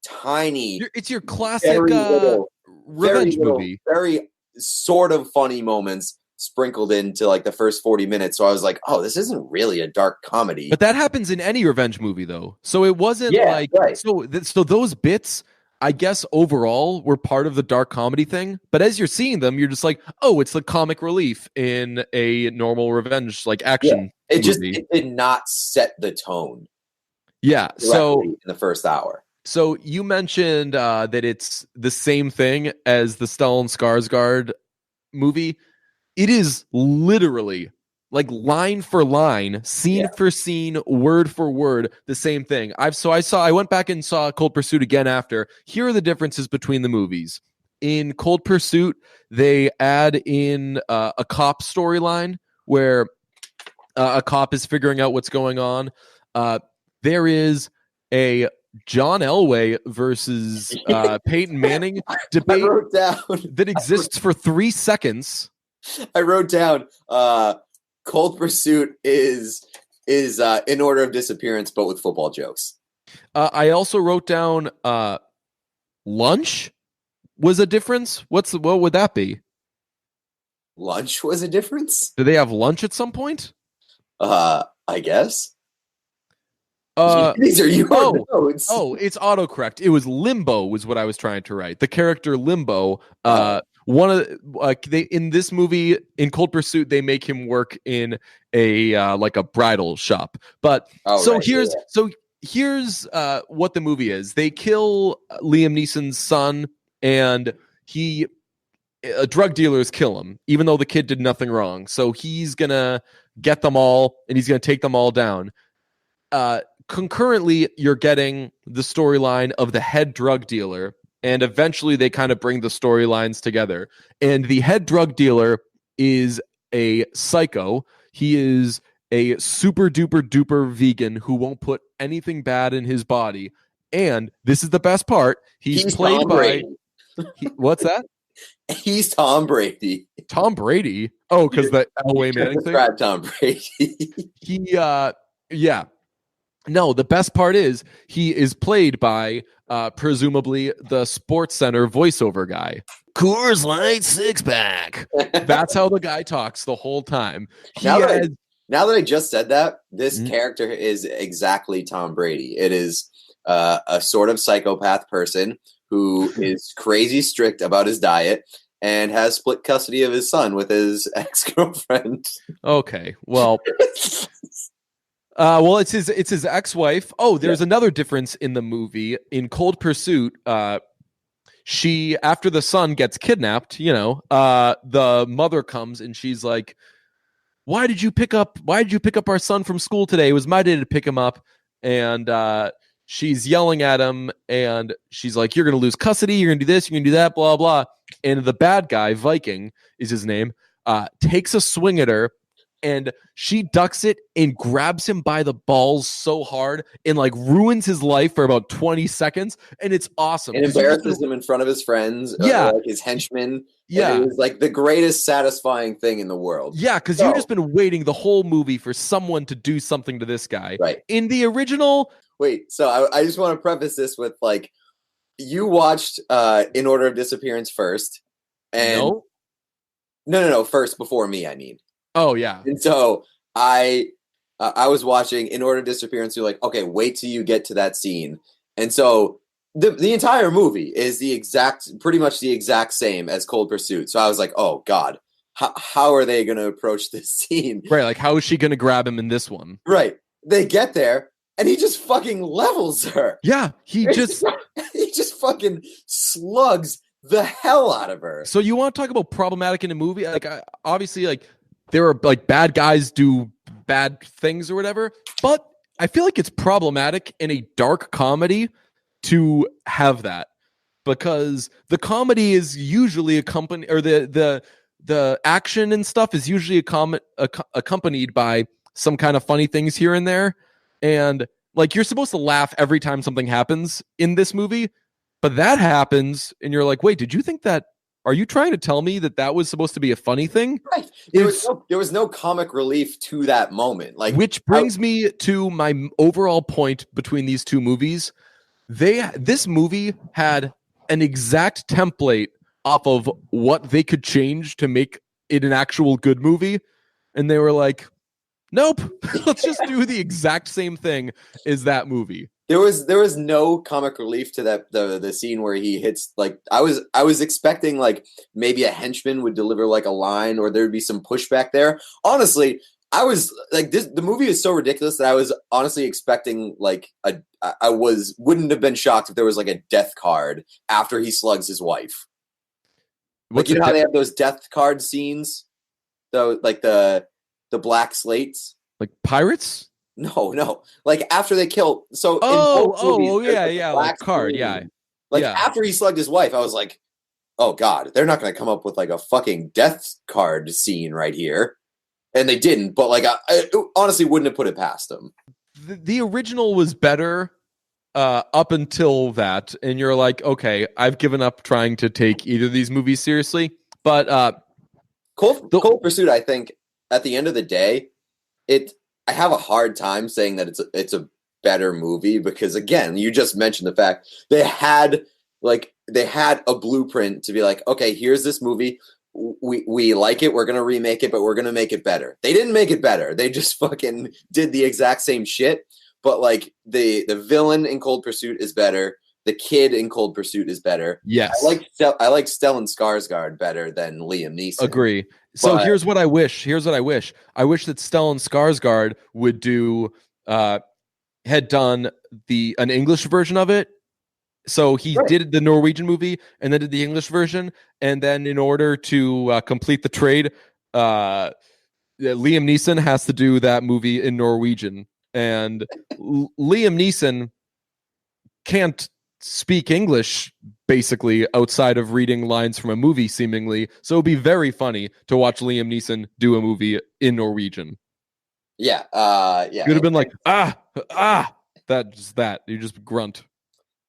tiny... It's your classic revenge movie. Very sort of funny moments sprinkled into like the first 40 minutes. So I was like, oh, this isn't really a dark comedy. But that happens in any revenge movie, though. So it wasn't right. So those bits, I guess, overall were part of the dark comedy thing. But as you're seeing them, you're just like, oh, it's the comic relief in a normal revenge like action. It did not set the tone. Yeah. So in the first hour. So you mentioned that it's the same thing as the Stellan Skarsgård movie. It is literally like line for line, scene for scene, word for word, the same thing. I went back and saw Cold Pursuit again after. Here are the differences between the movies. In Cold Pursuit, they add in a cop storyline where a cop is figuring out what's going on. There is a John Elway versus Peyton Manning debate that exists for 3 seconds. I wrote down Cold Pursuit is In Order of Disappearance, but with football jokes. I also wrote down lunch was a difference. What would that be? Lunch was a difference? Did they have lunch at some point? I guess. These are your notes. Oh, it's autocorrect. It was Limbo was what I was trying to write. The character Limbo, one of they in this movie in Cold Pursuit, they make him work in a like a bridal shop. But here's what the movie is. They kill Liam Neeson's son, and drug dealers kill him, even though the kid did nothing wrong. So he's gonna get them all, and he's gonna take them all down. Concurrently, you're getting the storyline of the head drug dealer, and eventually they kind of bring the storylines together. And the head drug dealer is a psycho. He is a super duper duper vegan who won't put anything bad in his body. And this is the best part. He's played Tom by Brady. What's that? He's Tom Brady. Tom Brady. Oh, because the Elway Manning thing. Describe Tom Brady. Yeah. No, the best part is he is played by presumably the Sports Center voiceover guy. Coors Light six pack. That's how the guy talks the whole time. Now that I just said that, this character is exactly Tom Brady. It is a sort of psychopath person who is crazy strict about his diet and has split custody of his son with his ex-girlfriend. Okay, well, it's his ex-wife. Oh, there's another difference in the movie. In Cold Pursuit, she, after the son gets kidnapped, the mother comes and she's like, why did you pick up our son from school today? It was my day to pick him up. And she's yelling at him and she's like, you're going to lose custody. You're going to do this. You're going to do that, blah, blah. And the bad guy, Viking is his name, takes a swing at her and she ducks it and grabs him by the balls so hard and like ruins his life for about 20 seconds. And it's awesome. And embarrasses him in front of his friends. Like his henchmen. Yeah. And it was like the greatest satisfying thing in the world. Yeah. Cause you've just been waiting the whole movie for someone to do something to this guy. Right. In the original. Wait, so I just want to preface this with like, you watched In Order of Disappearance first. And No, first before me, I mean. Oh yeah. And so I was watching In Order of Disappearance. You're like, okay, wait till you get to that scene. And so the entire movie is pretty much the exact same as Cold Pursuit. So I was like, oh God, how are they going to approach this scene? Right. Like, how is she going to grab him in this one? Right. They get there and he just fucking levels her. Yeah. He just fucking slugs the hell out of her. So you want to talk about problematic in a movie? Like, obviously, like, there are like bad guys do bad things or whatever, but I feel like it's problematic in a dark comedy to have that, because the comedy is usually accompanied, or the action and stuff is usually accompanied by some kind of funny things here and there, and like you're supposed to laugh every time something happens in this movie, but that happens and you're like, wait, did you think that? Are you trying to tell me that was supposed to be a funny thing? Right. There was no comic relief to that moment. Like, which brings me to my overall point between these two movies. This movie had an exact template off of what they could change to make it an actual good movie. And they were like, nope, let's just do the exact same thing as that movie. There was no comic relief to that the scene where he hits, like, I was expecting like maybe a henchman would deliver like a line or there'd be some pushback there. Honestly, I was like, the movie is so ridiculous that I was honestly expecting like wouldn't have been shocked if there was like a death card after he slugs his wife. Like, you know how they have those death card scenes, though, like the black slates, like pirates. No. Like after they kill. So yeah, like card, yeah. Like after he slugged his wife, I was like, oh God, they're not going to come up with like a fucking death card scene right here, and they didn't. But like, I honestly wouldn't have put it past them. The original was better up until that, and you're like, okay, I've given up trying to take either of these movies seriously. But Cold Pursuit, I think, at the end of the day, I have a hard time saying that it's a better movie because, again, you just mentioned the fact they had a blueprint to be like, okay, here's this movie. We like it. We're going to remake it, but we're going to make it better. They didn't make it better. They just fucking did the exact same shit. But like the villain in Cold Pursuit is better. The kid in Cold Pursuit is better. Yes. I like Stellan Skarsgård better than Liam Neeson. Agree. So here's what I wish. I wish that Stellan Skarsgård would had done an English version of it. So he did the Norwegian movie and then did the English version. And then in order to complete the trade, Liam Neeson has to do that movie in Norwegian. And Liam Neeson can't speak English basically outside of reading lines from a movie, seemingly. So it'd be very funny to watch Liam Neeson do a movie in Norwegian. Yeah. Yeah. You'd have been like, that. You just grunt.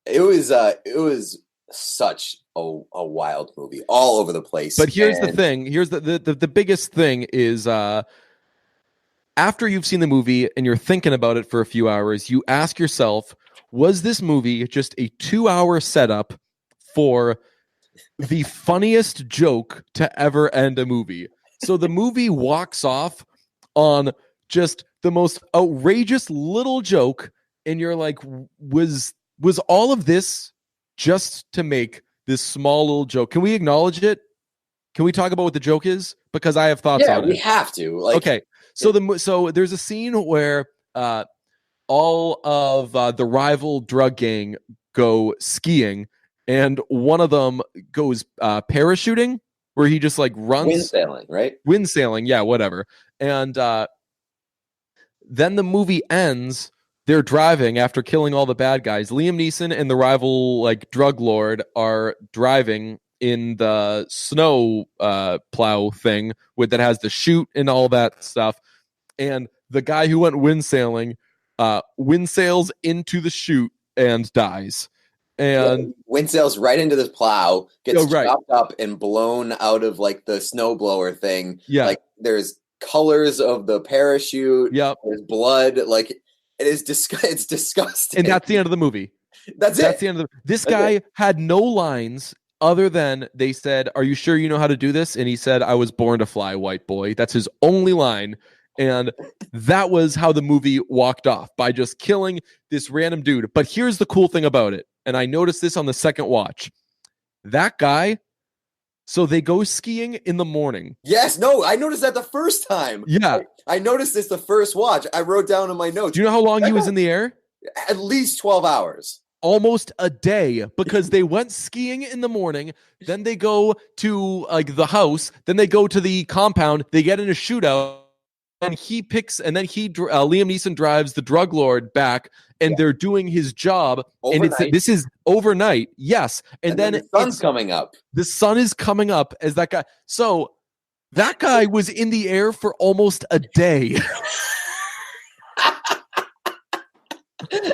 It was such a wild movie, all over the place. But here's the thing. Here's the biggest thing is after you've seen the movie and you're thinking about it for a few hours, you ask yourself, was this movie just a 2-hour setup for the funniest joke to ever end a movie? So the movie walks off on just the most outrageous little joke, and you're like, was all of this just to make this small little joke? Can we acknowledge it? Can we talk about what the joke is? Because I have thoughts on it. Yeah, we have to. Okay, so there's a scene where all of the rival drug gang go skiing, and one of them goes parachuting, where he just like runs. Wind sailing, right? Wind sailing, yeah, whatever. And then the movie ends. They're driving after killing all the bad guys. Liam Neeson and the rival like drug lord are driving in the snow plow thing that has the chute and all that stuff. And the guy who went wind sailing wind sails into the chute and dies. And wind sails right into this plow, gets chopped up and blown out of like the snowblower thing. Yeah. Like there's colors of the parachute. Yep. There's blood. Like it's disgusting. And that's the end of the movie. That's the end of this guy had no lines other than they said, "Are you sure you know how to do this?" And he said, "I was born to fly, white boy." That's his only line. And that was how the movie walked off, by just killing this random dude. But here's the cool thing about it. And I noticed this on the second watch. That guy, so they go skiing in the morning. Yes, no, I noticed that the first time. Yeah. I noticed this the first watch. I wrote down in my notes. Do you know how long he was in the air? At least 12 hours. Almost a day, because they went skiing in the morning, then they go to like the house, then they go to the compound, they get in a shootout, and Liam Neeson drives the drug lord back, and they're doing his job. Overnight. And this is overnight, yes. And then the sun's coming up. The sun is coming up as that guy. So that guy was in the air for almost a day.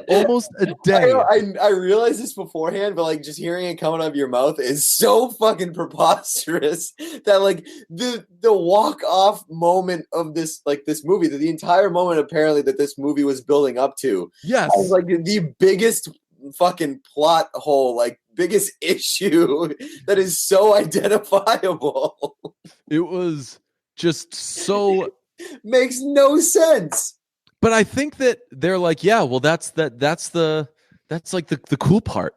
Almost a day. I realized this beforehand, but like just hearing it coming out of your mouth is so fucking preposterous that like the walk off moment of this movie, the entire moment apparently that this movie was building up to, yes, was like the biggest fucking plot hole, like biggest issue that is so identifiable. It was just so makes no sense. But I think that they're like, yeah, well, that's like the cool part.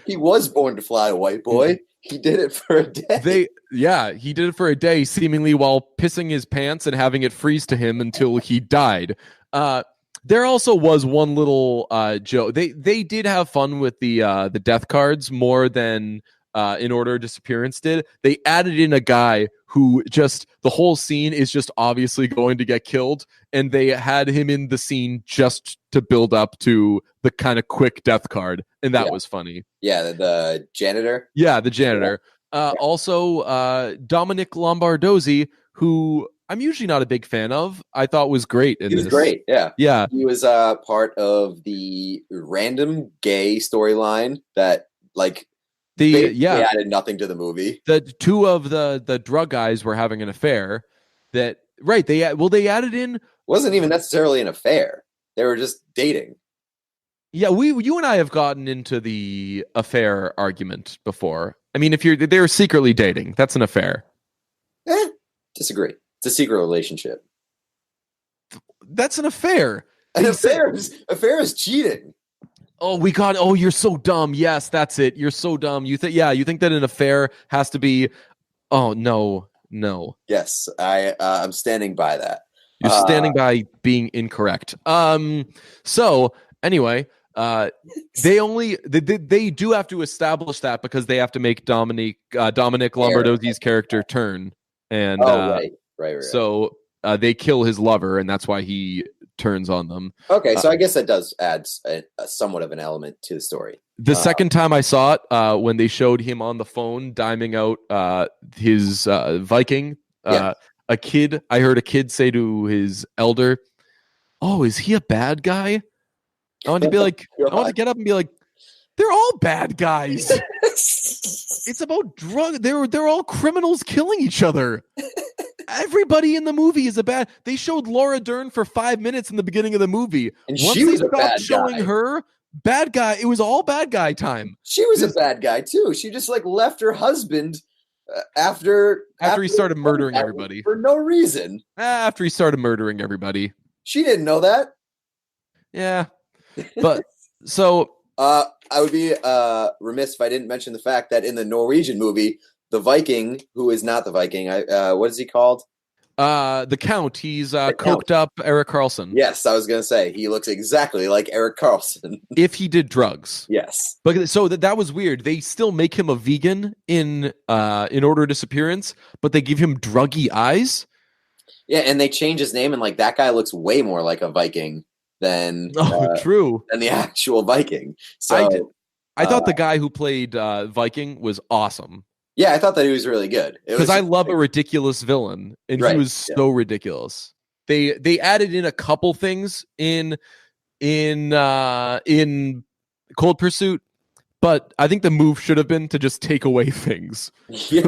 He was born to fly, a white boy. He did it for a day. He did it for a day, seemingly while pissing his pants and having it freeze to him until he died. There also was one little joke. They did have fun with the death cards more than in Order of Disappearance did. They added in a guy who just, the whole scene is just obviously going to get killed, and they had him in the scene just to build up to the kind of quick death card, and that was funny. Yeah, the janitor. Yeah, the janitor. Also, Dominic Lombardozzi, who I'm usually not a big fan of, I thought was great in this. He was great, yeah. Yeah. He was part of the random gay storyline that, like, they added nothing to the movie. The two of the drug guys were having an affair. They added in. Wasn't even necessarily an affair. They were just dating. Yeah, you and I have gotten into the affair argument before. I mean, if they're secretly dating, that's an affair. Disagree. It's a secret relationship. That's an affair. An affair is cheating. Oh, you're so dumb. Yes, that's it. You're so dumb. You think that an affair has to be. Oh, no. Yes, I'm standing by that. You're standing by being incorrect. So anyway, they do have to establish that because they have to make Dominic Lombardozzi's character turn, and right. So they kill his lover, and that's why he turns on them. Okay, so I guess that does add a somewhat of an element to the story. The second time I saw it, when they showed him on the phone diming out his Viking, I heard a kid say to his elder, "Oh, is he a bad guy?" I want to be like, I want to get up and be like, they're all bad guys. It's about drug. They're all criminals killing each other. Everybody in the movie is a bad. They showed Laura Dern for 5 minutes in the beginning of the movie. And once she was they a bad stopped showing guy. her, bad guy. It was all bad guy time. She was a bad guy too. She just like left her husband after he started murdering everybody for no reason. After he started murdering everybody. She didn't know that. Yeah, but so I would be remiss if I didn't mention the fact that in the Norwegian movie, the Viking, who is not the Viking, what is he called? The Count. He's coked up Eric Carlson. Yes, I was gonna say he looks exactly like Eric Carlson if he did drugs. Yes, but so that was weird. They still make him a vegan in Order of Disappearance, but they give him druggy eyes. Yeah, and they change his name, and like that guy looks way more like a Viking than true than the actual Viking. So I thought the guy who played Viking was awesome. Yeah, I thought that he was really good. Because I love a ridiculous villain, and he was so ridiculous. They added in a couple things in Cold Pursuit, but I think the move should have been to just take away things. Yeah.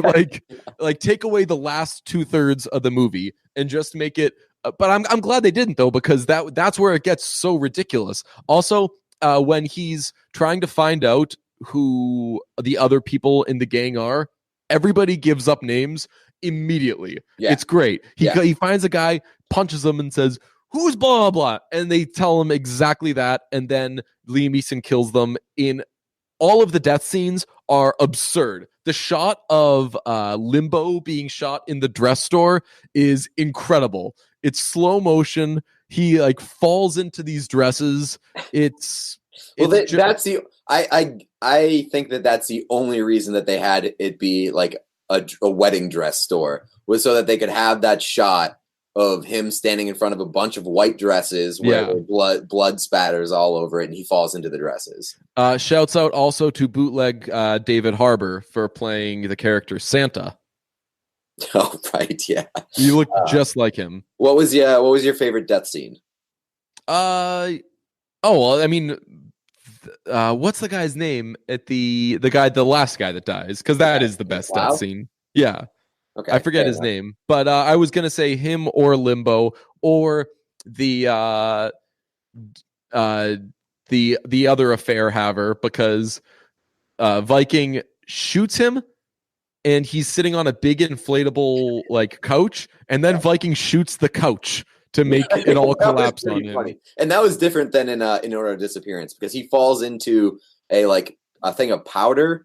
like take away the last 2/3 of the movie and just make it. But I'm glad they didn't though, because that's where it gets so ridiculous. Also, when he's trying to find out who the other people in the gang are, everybody gives up names immediately. Yeah. It's great. He finds a guy, punches him, and says, "Who's blah, blah, blah?" And they tell him exactly that. And then Liam Neeson kills them. In all of the death scenes are absurd. The shot of Limbo being shot in the dress store is incredible. It's slow motion. He like falls into these dresses. That's the I think that's the only reason that they had it be like a wedding dress store, was so that they could have that shot of him standing in front of a bunch of white dresses where blood spatters all over it and he falls into the dresses. Shouts out also to bootleg David Harbour for playing the character Santa. Oh, right, yeah. You look just like him. What was your favorite death scene? Well, I mean, what's the guy's name at the last guy that dies? Because that is the best death scene. Yeah. Okay. I forget his name, but I was gonna say him or Limbo or the other affair haver, because Viking shoots him and he's sitting on a big inflatable like couch, and then Viking shoots the couch to make it all collapse on him. Funny. And that was different than in Order of Disappearance, because he falls into a thing of powder.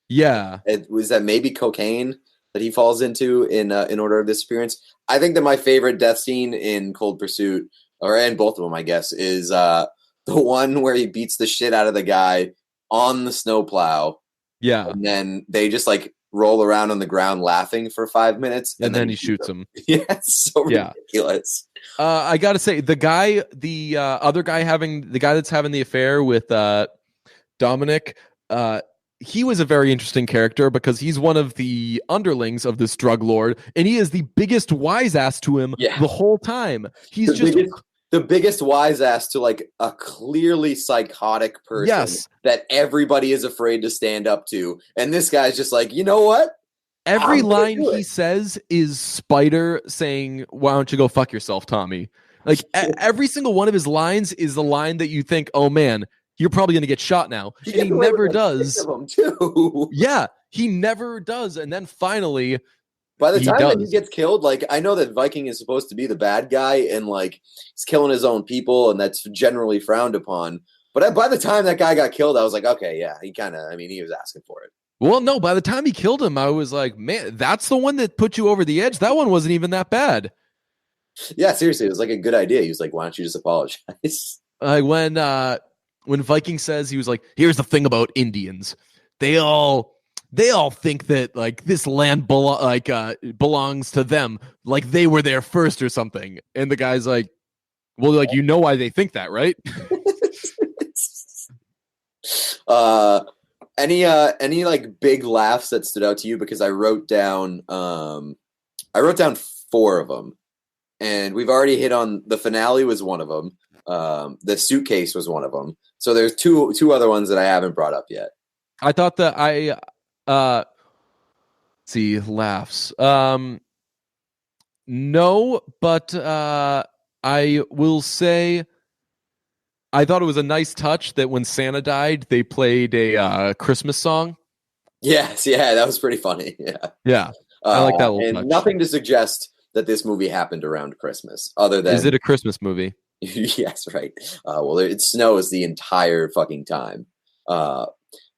Yeah. It was that maybe cocaine that he falls into in Order of Disappearance. I think that my favorite death scene in Cold Pursuit, and both of them, I guess, is the one where he beats the shit out of the guy on the snowplow. Yeah. And then they just like roll around on the ground laughing for 5 minutes. And then he shoots him. Yeah, it's so ridiculous. I gotta say, the guy that's having the affair with Dominic, he was a very interesting character, because he's one of the underlings of this drug lord, and he is the biggest wise ass to him the whole time. He's the biggest wise ass to like a clearly psychotic person that everybody is afraid to stand up to. And this guy's just like, you know what? Every line he says is Spider saying, "Why don't you go fuck yourself, Tommy?" Like every single one of his lines is the line that you think, "Oh man, you're probably going to get shot now." And he never does. Yeah, he never does. And then finally, by the time that he gets killed, like, I know that Viking is supposed to be the bad guy and like he's killing his own people, and that's generally frowned upon. But by the time that guy got killed, I was like, okay, yeah, he was asking for it. Well, no, by the time he killed him, I was like, man, that's the one that put you over the edge. That one wasn't even that bad. Yeah, seriously, it was like a good idea. He was like, why don't you just apologize? When Viking says, he was like, here's the thing about Indians. They all think that like this land belongs to them, like they were there first or something. And the guy's like, well, like, you know why they think that, right? Any like big laughs that stood out to you? Because I wrote down 4 of them, and we've already hit on the finale was one of them. The suitcase was one of them. So there's two other ones that I haven't brought up yet. I thought that see, laughs. No, but I will say I thought it was a nice touch that when Santa died, they played a Christmas song. Yes, yeah, that was pretty funny. Yeah. Yeah. I like that little and touch. Nothing to suggest that this movie happened around Christmas, other than Is it a Christmas movie? yes, right. Well, it snows the entire fucking time. One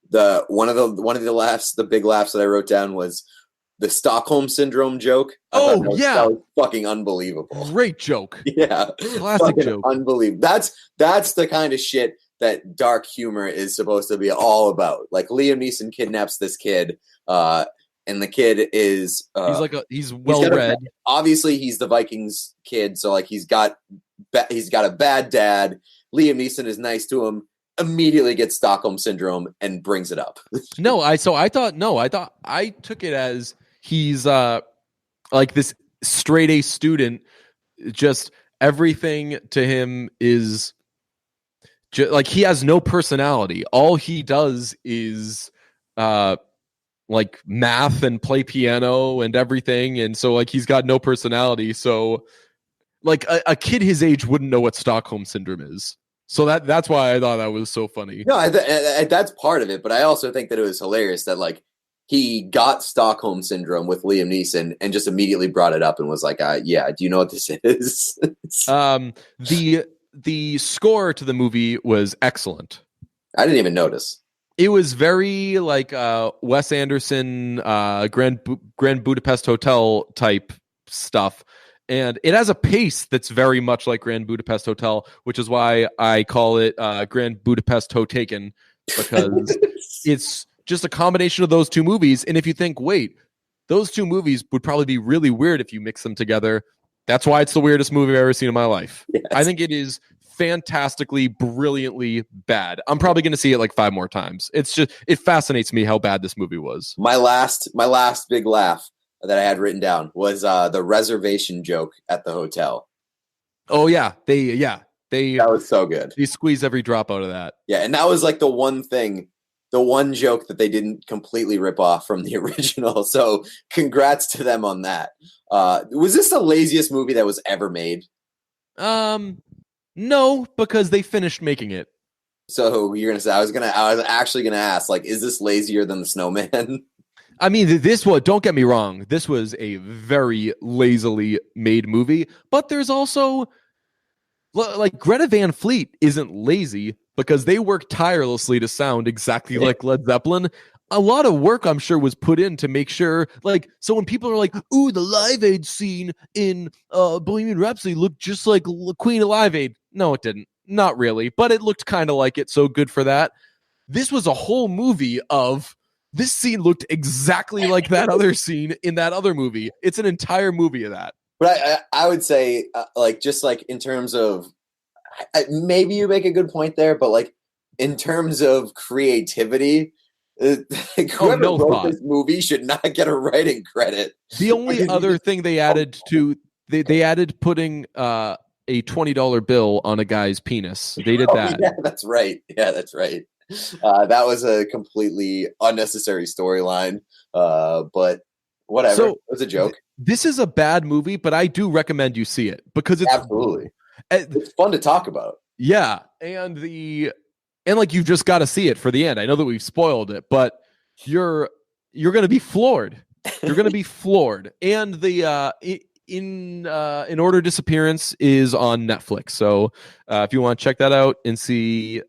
of the laughs, the big laughs that I wrote down was the Stockholm syndrome joke. That was fucking unbelievable. Great joke. Yeah, classic joke. Unbelievable. That's the kind of shit that dark humor is supposed to be all about. Like Liam Neeson kidnaps this kid, and the kid is he's well read. Obviously, he's the Vikings kid, so like he's got a bad dad. Liam Neeson is nice to him. Immediately gets Stockholm syndrome and brings it up. I took it as he's like this straight A student. Just everything to him is like he has no personality. All he does is like math and play piano and everything, and so like he's got no personality. So like a kid his age wouldn't know what Stockholm syndrome is. So that's why I thought that was so funny. No, that's part of it, but I also think that it was hilarious that like he got Stockholm syndrome with Liam Neeson and just immediately brought it up and was like, "Yeah, do you know what this is?" The score to the movie was excellent. I didn't even notice. It was very like Wes Anderson, Grand Budapest Hotel type stuff. And it has a pace that's very much like Grand Budapest Hotel, which is why I call it Grand Budapest Hotaken, because it's just a combination of those two movies. And if you think, wait, those two movies would probably be really weird if you mix them together, that's why it's the weirdest movie I've ever seen in my life. Yes. I think it is fantastically, brilliantly bad. I'm probably going to see it like 5 more times. It fascinates me how bad this movie was. My last big laugh that I had written down was the reservation joke at the hotel. Oh yeah, they that was so good. They squeeze every drop out of that. Yeah, and that was like the one joke that they didn't completely rip off from the original. So congrats to them on that. Was this the laziest movie that was ever made? No, because they finished making it. So you're gonna say I was actually gonna ask, like, is this lazier than The Snowman? I mean, don't get me wrong, this was a very lazily made movie, but there's also, like, Greta Van Fleet isn't lazy because they work tirelessly to sound exactly like Led Zeppelin. A lot of work, I'm sure, was put in to make sure, like, so when people are like, ooh, the Live Aid scene in Bohemian Rhapsody looked just like Queen of Live Aid. No, it didn't. Not really, but it looked kind of like it, so good for that. This was a whole movie of... This scene looked exactly like that other scene in that other movie. It's an entire movie of that. But I would say, like, just like in terms of, maybe you make a good point there, but like in terms of creativity, whoever wrote this movie should not get a writing credit. The only other thing they added they added putting a $20 bill on a guy's penis. They did that. Yeah, that's right. That was a completely unnecessary storyline, but whatever. So, it was a joke. This is a bad movie, but I do recommend you see it because it's absolutely it's fun to talk about. Yeah, and like you've just got to see it for the end. I know that we've spoiled it, but you're going to be floored. You're going to be floored. And the in Order of Disappearance is on Netflix. So if you want to check that out and see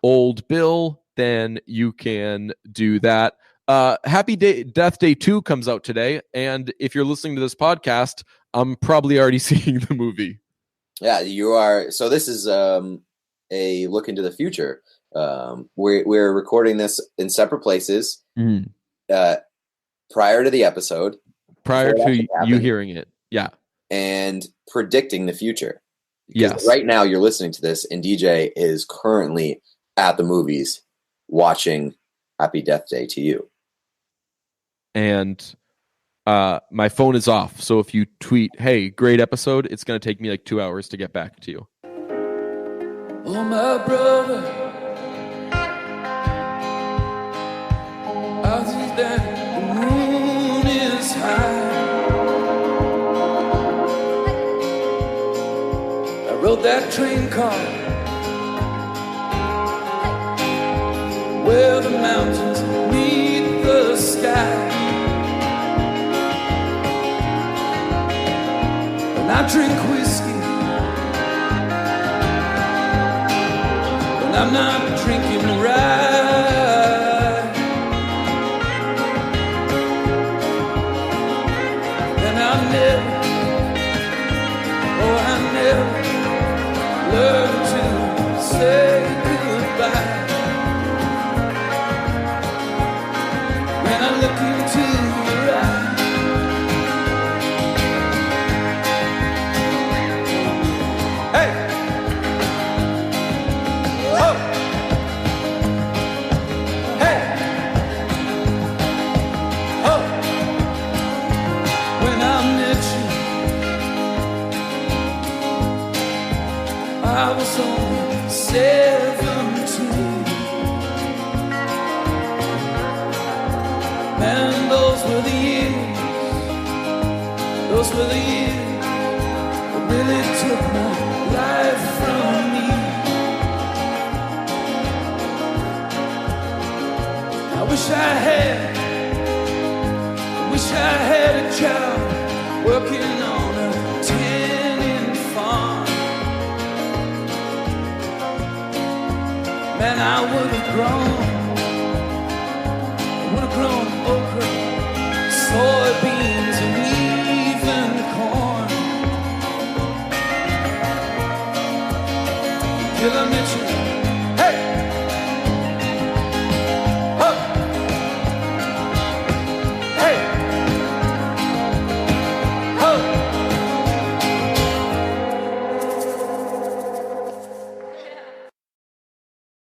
Old Bill, then you can do that. Happy Death Day 2 comes out today, and if you're listening to this podcast, I'm probably already seeing the movie. Yeah, you are. So this is a look into the future. We're recording this in separate places prior to the episode. Prior to you hearing it. Yeah. And predicting the future. Yes. Right now you're listening to this, and DJ is currently at the movies watching Happy Death Day to You. And my phone is off. So if you tweet, "Hey, great episode," it's going to take me like 2 hours to get back to you. Oh, my brother, I think that the moon is high. I rode that train car where the mountains meet the sky. And I drink whiskey, but I'm not drinking right. And I never learned to say goodbye. When I look into your eyes, hey, oh, hey, oh. When I met you, I was only 17. Man, those were the years that really took my life from me. I wish I had a job working on a tenant farm. Man, I would have grown okra, soybeans, and even corn. Till I met you, hey!